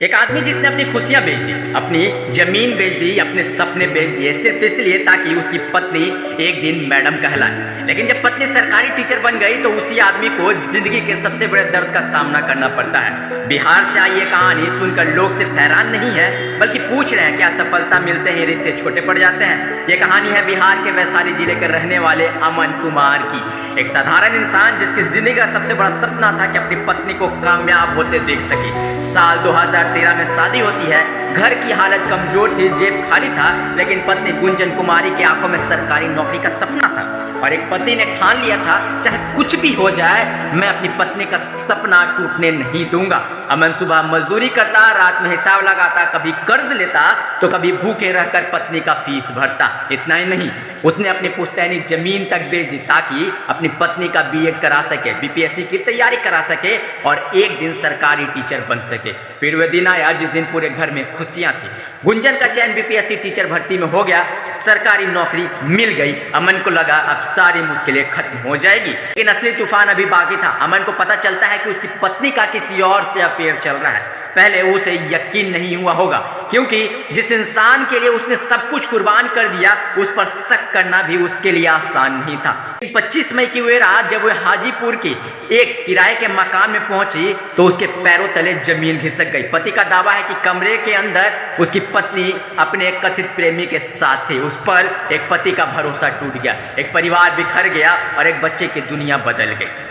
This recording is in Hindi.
एक आदमी जिसने अपनी खुशियां बेच दी, अपनी जमीन बेच दी, अपने सपने बेच दिए सिर्फ इसलिए ताकि उसकी पत्नी एक दिन मैडम कहलाए। लेकिन जब पत्नी सरकारी टीचर बन गई तो उसी आदमी को जिंदगी के सबसे बड़े दर्द का सामना करना पड़ता है। बिहार से आई ये कहानी सुनकर लोग सिर्फ हैरान नहीं है बल्कि पूछ रहे हैं क्या सफलता मिलते ही रिश्ते छोटे पड़ जाते हैं। ये कहानी है बिहार के वैशाली जिले के रहने वाले अमन कुमार की। एक साधारण इंसान जिसकी जिंदगी का सबसे बड़ा सपना था कि अपनी पत्नी को कामयाब होते देख सके। साल 2013 में शादी होती है। घर की हालत कमजोर थी, जेब खाली था, लेकिन पत्नी गुंजन कुमारी की आंखों में सरकारी नौकरी का सपना था और एक पति ने ठान लिया था चाहे कुछ भी हो जाए मैं अपनी पत्नी का सपना टूटने नहीं दूंगा। अमन सुबह मजदूरी करता, रात में हिसाब लगाता, कभी कर्ज लेता तो कभी भूखे रहकर पत्नी का फीस भरता। इतना ही नहीं, उसने अपनी पुश्तैनी जमीन तक बेच दी ताकि अपनी पत्नी का बीएड करा सके, बीपीएससी की तैयारी करा सके और एक दिन सरकारी टीचर बन सके। फिर वह दिन आया जिस दिन पूरे घर में खुशियां थी। गुंजन का चयन बीपीएससी टीचर भर्ती में हो गया, सरकारी नौकरी मिल गई। अमन को लगा अब सारी मुश्किलें खत्म हो जाएगी, लेकिन असली तूफान अभी बाकी था। अमन को पता चलता है कि उसकी पत्नी का किसी और से अफेयर चल रहा है। पहले उसे यकीन नहीं हुआ होगा क्योंकि जिस इंसान के लिए उसने सब कुछ कुर्बान कर दिया उस पर शक करना भी उसके लिए आसान नहीं था। 25 मई की वह रात जब वह हाजीपुर के एक किराए के मकान में पहुंची तो उसके पैरों तले जमीन खिसक गई। पति का दावा है कि कमरे के अंदर उसकी पत्नी अपने एक कथित प्रेमी के साथ थी। उस पर एक पति का भरोसा टूट गया, एक परिवार बिखर गया और एक बच्चे की दुनिया बदल गई।